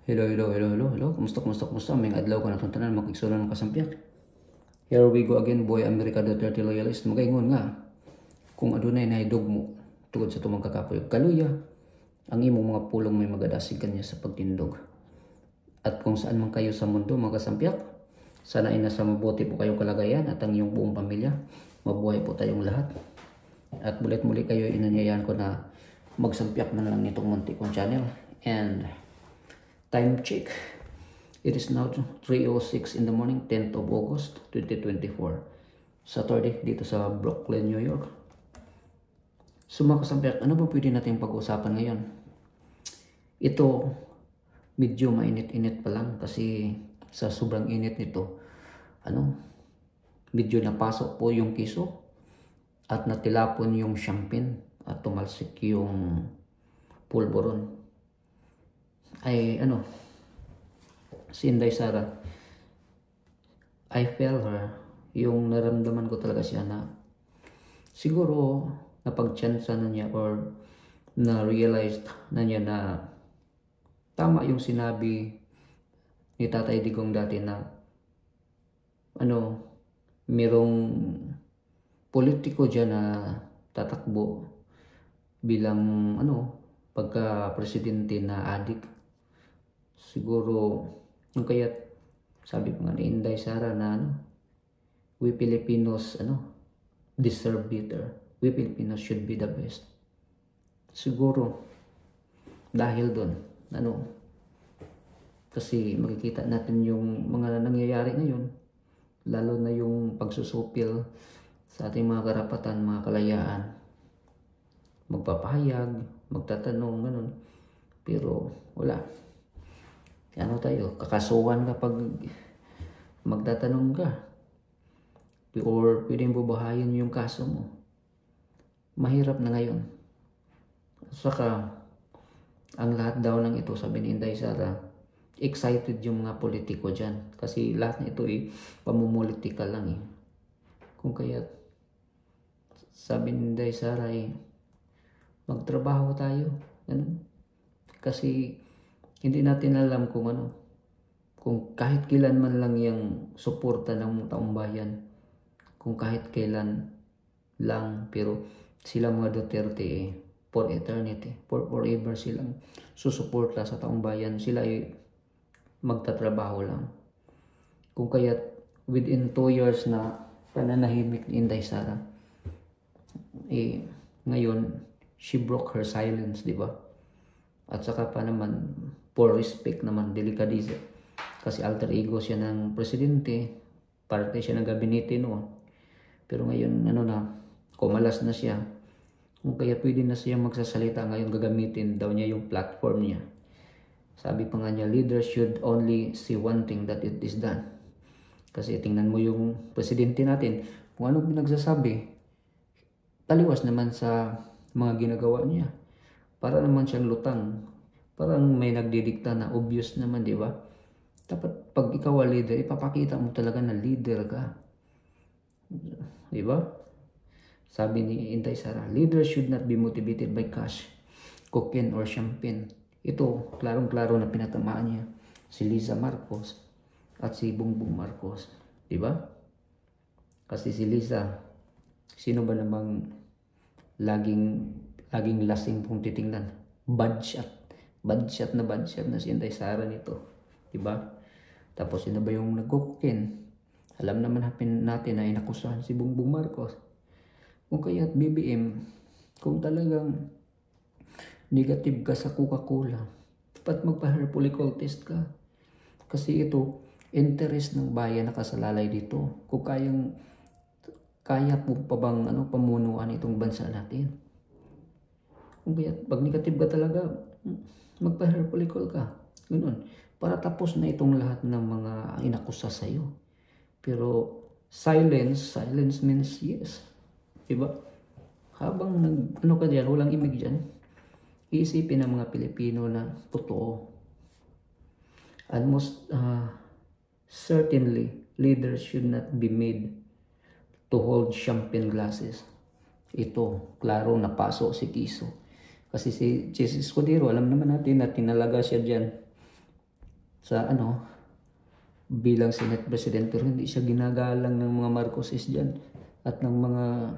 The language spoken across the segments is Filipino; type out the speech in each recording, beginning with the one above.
Hello. Kumusta? May adlaw ka na itong tanan, makiksunan ng kasampiak. Here we go again, boy America Duterte loyalist. Magaingon nga, kung adunay naidog mo, tungod sa tumang kakapoy, kaluya, ang imong mga pulong may magadasig kanya sa pagtindog. At kung saan man kayo sa mundo, mga kasampiak, sana ay nasa mabuti po kayong kalagayan at ang iyong buong pamilya. Mabuhay po tayong lahat. At muli kayo inanyayahan ko na magsampiak na lang nitong munti kong channel. And time check. It is now 3:06 in the morning, 10th of August, 2024. Saturday, dito sa Brooklyn, New York. So mga kasampiak, ano ba pwede natin pag-usapan ngayon? Ito, medyo mainit-init pa lang kasi sa sobrang init nito, medyo napasok po yung kiso at natilapon yung champagne at tumalsik yung pulburon. Si Inday Sara, I felt her, yung naramdaman ko talaga siya na siguro napag-chansa na niya or na-realized na niya na tama yung sinabi ni Tatay Digong dati na merong politiko dyan na tatakbo bilang pagka-presidente na adik. Siguro yung kaya't sabi ko nga ni Inday Sara na we Filipinos deserve better. We Filipinos should be the best. Siguro dahil doon kasi makikita natin yung mga nangyayari ngayon, lalo na yung pagsusupil sa ating mga karapatan, mga kalayaan, magpapahayag, magtatanong, ganun. Pero wala. Kakasuhan kapag magtatanong ka or pwedeng bubahayin yung kaso mo. Mahirap na ngayon. Saka ang lahat daw ng ito, sabi ni Inday Sara, excited yung mga politiko dyan kasi lahat na ito pamumulitika lang kung kaya sabi ni Inday Sara magtrabaho tayo kasi hindi natin alam kung kahit kailan man lang yung suporta ng taong bayan, kung kahit kailan lang, pero sila mga Duterte for eternity, for forever silang susuporta sa taong bayan. Sila magtatrabaho lang. Kung kaya within 2 years na pananahimik ni Inday Sara, ngayon she broke her silence, di ba? At saka pa naman for respect naman, delikadisa, kasi alter ego siya ng presidente, parte siya ng gabinete noon. Pero ngayon kumalas na siya, kung kaya pwede na siya magsasalita ngayon, gagamitin daw niya yung platform niya. Sabi pa nga niya, leaders should only see one thing, that it is done. Kasi tingnan mo yung presidente natin, kung anong pinagsasabi, taliwas naman sa mga ginagawa niya. Para naman siyang lutang. Parang may nagdidikta na obvious naman, di ba? Dapat pag ikaw ang leader, ipapakita mo talaga na leader ka. Di ba? Sabi ni Inday Sara, leaders should not be motivated by cash, cocaine, or champagne. Ito, klarong-klaro na pinatamaan niya si Liza Marcos at si Bongbong Marcos. Di ba? Kasi si Liza, sino ba namang laging lasing pong titingnan? Bad shot na si Inday Sara nito. Diba? Tapos sino ba yung nagkukukin? Alam naman natin na inakusahan si Bongbong Marcos. Kung kaya't BBM, kung talagang negative ka sa Coca-Cola, dapat magpa-hair follicle test ka. Kasi ito, interest ng bayan nakasalalay dito. Kung kaya po pa bang pamunuan itong bansa natin. Kung kaya pag negative ka talaga, magpa-hair follicle ka. Ganun. Para tapos na itong lahat ng mga inakusa sa'yo. Pero silence means yes. Diba? Habang ka dyan, walang imig dyan, iisipin ng mga Pilipino na totoo. And most certainly, leaders should not be made to hold champagne glasses. Ito, klaro napaso si Kiso. Kasi si Jesus Escudero, alam naman natin na tinalaga siya dyan. sa bilang Senate President, pero hindi siya ginagalang ng mga Marcoses dyan at ng mga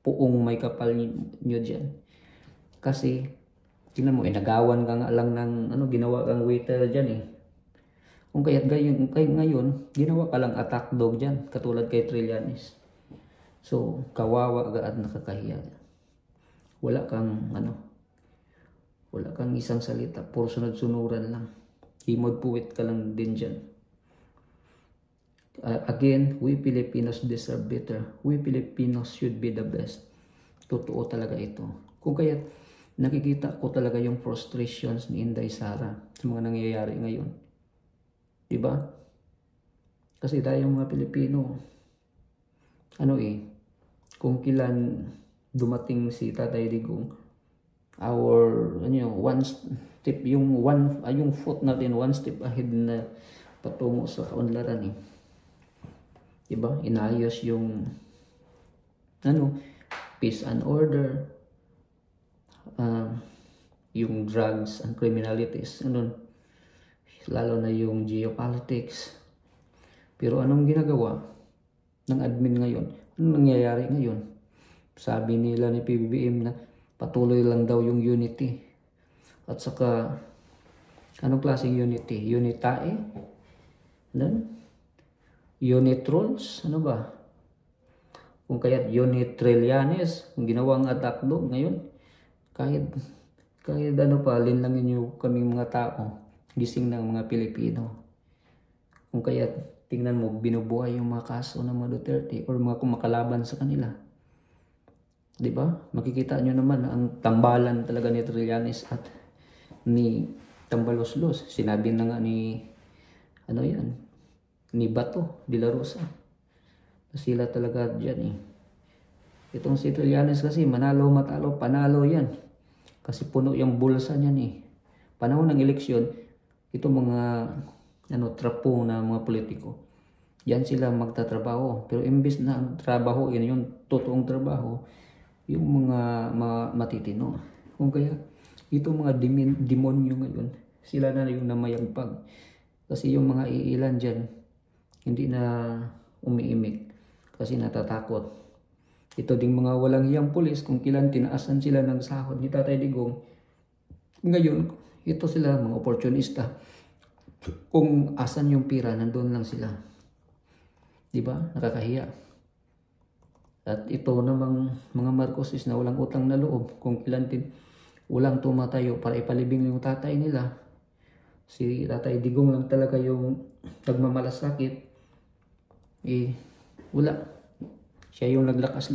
puong may kapal nyo dyan. Kasi tingnan mo, nagawan ka nga lang ng ginawa kang waiter dyan eh. Kung kaya't ngayon, ginawa ka lang attack dog dyan, katulad kay Trillanes. So, kawawa ka at nakakahiya. Wala kang isang salita, puro sunod-sunuran lang. Himod puwit ka lang din dyan. Again, we Filipinos deserve better. We Filipinos should be the best. Totoo talaga ito. Kung kaya nakikita ko talaga yung frustrations ni Inday Sara sa mga nangyayari ngayon. Diba? Kasi tayo mga Pilipino, kung kilan dumating si Tatay Digong, one step, yung foot natin, one step ahead na patungo sa kaunlaran eh. Diba? Inayos yung peace and order, yung drugs and criminalities, lalo na yung geopolitics. Pero anong ginagawa ng admin ngayon? Anong nangyayari ngayon? Sabi nila ni PBBM na patuloy lang daw yung unity. At saka, anong klaseng unity? Unitae? Unit rules? Ano ba? Kung kaya't unit Trillanes, kung ginawang attack dog ngayon, kahit linlangin nyo kaming mga tao, gising ng mga Pilipino. Kung kaya't tingnan mo, binubuhay yung mga kaso ng mga Duterte or mga kumakalaban sa kanila. Diba? Makikita nyo naman ang tambalan talaga ni Trillanes at ni Tambaloslos. Sinabi na nga ni ni Bato de la Rosa. Sila talaga dyan eh. Itong si Trillanes kasi manalo matalo, panalo yan. Kasi puno yung bulsa niyan eh. Panahon ng eleksyon, ito mga trapo na mga politiko. Yan sila magtatrabaho. Pero imbis na ang trabaho, yun yung totoong trabaho, yung mga matitino. Kung kaya, itong mga demonyo ngayon, sila na yung namayagpag. Kasi yung mga iilan dyan, hindi na umiimik. Kasi natatakot. Ito ding mga walang hiyang pulis, kung kilan tinaasan sila ng sahod ni Tatay Digong. Ngayon, ito sila mga opportunista. Kung asan yung pira, nandun lang sila. Diba? Nakakahiya. At ito namang mga Marcoses na walang utang na loob, kung kilan walang tumatayo para ipalibing yung tatay nila. Si Tatay Digong lang talaga yung nagmamalasakit. Wala. Siya yung naglakas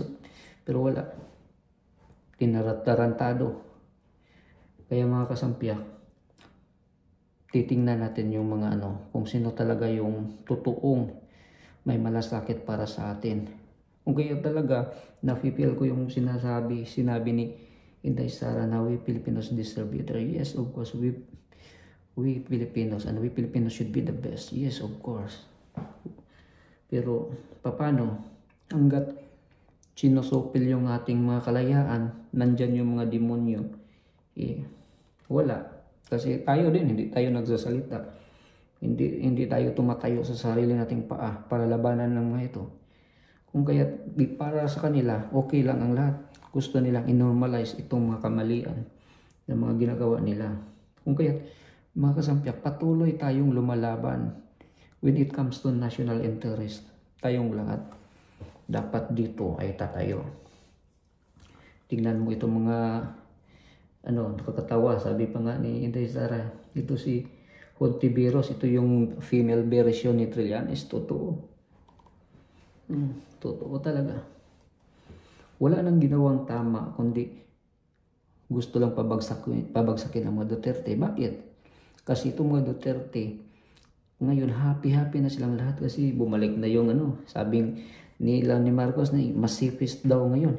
pero wala. Tarantado. Kaya mga kasampiak, titingnan natin yung mga kung sino talaga yung totoong may malasakit para sa atin. Kung kaya talaga, nafe-feel ko yung sinabi ni Inday Sara na we Filipinos deserve better. Yes, of course, we Filipinos and we Filipinos should be the best. Yes, of course. Pero, paano? Hanggat sinusupil yung ating mga kalayaan, nandyan yung mga demonyo, wala. Kasi tayo din, hindi tayo nagsasalita. Hindi tayo tumatayo sa sarili nating paa para labanan ng mga ito. Kung kaya para sa kanila, okay lang ang lahat. Gusto nilang i-normalize itong mga kamalian ng mga ginagawa nila. Kung kaya, mga kasampiak, patuloy tayong lumalaban when it comes to national interest. Tayong lahat dapat dito ay tatayo. Tingnan mo itong mga nakakatawa. Sabi pa nga ni Inday Sara, ito si Hontiveros, ito yung female version ni Trillanes. Totoo. Totoo talaga. Wala nang ginawang tama, kundi gusto lang pabagsakin ang mga Duterte. Bakit? Kasi itong mga Duterte, ngayon happy na silang lahat kasi bumalik na yung sabing nila ni Marcos na mas safest daw ngayon.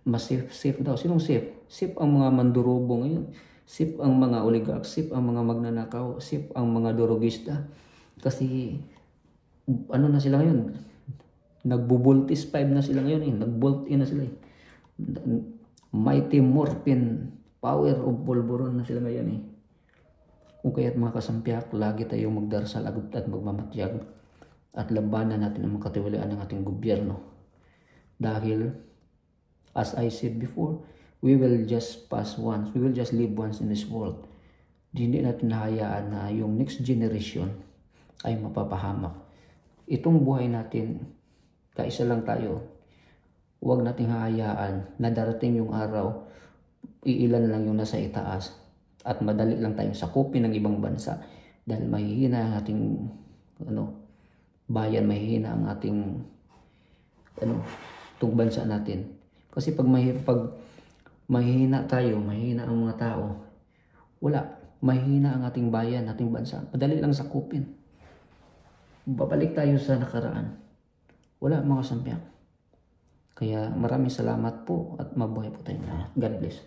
Mas safe daw. Sinong safe? Safe ang mga mandurobo ngayon. Safe ang mga oligarch. Safe ang mga magnanakaw. Safe ang mga dorogista. Kasi na sila ngayon? Nagbo-voltis 5 na sila ngayon. Nag-bolt in na sila. Mighty Morphin power of Polvoron na sila ngayon. Kung kaya't mga kasampiak, lagi tayong magdarasal at magmamatyag at labanan natin ang makatiwalaan ng ating gobyerno. Dahil, as I said before, we will just live once in this world. Hindi natin nahayaan na yung next generation ay mapapahamak. Itong buhay natin, kaisa lang tayo. Huwag nating hahayaan na darating yung araw, iilan lang yung nasa itaas at madali lang tayong sakupin ng ibang bansa dahil mahihina ang ating bayan, mahihina ang ating itong bansa natin. Kasi pag mahihina tayo, mahihina ang mga tao, mahihina ang ating bayan, ating bansa, madali lang sakupin. Babalik tayo sa nakaraan. Wala mga kasampiak. Kaya maraming salamat po at mabuhay po tayong lahat. God bless.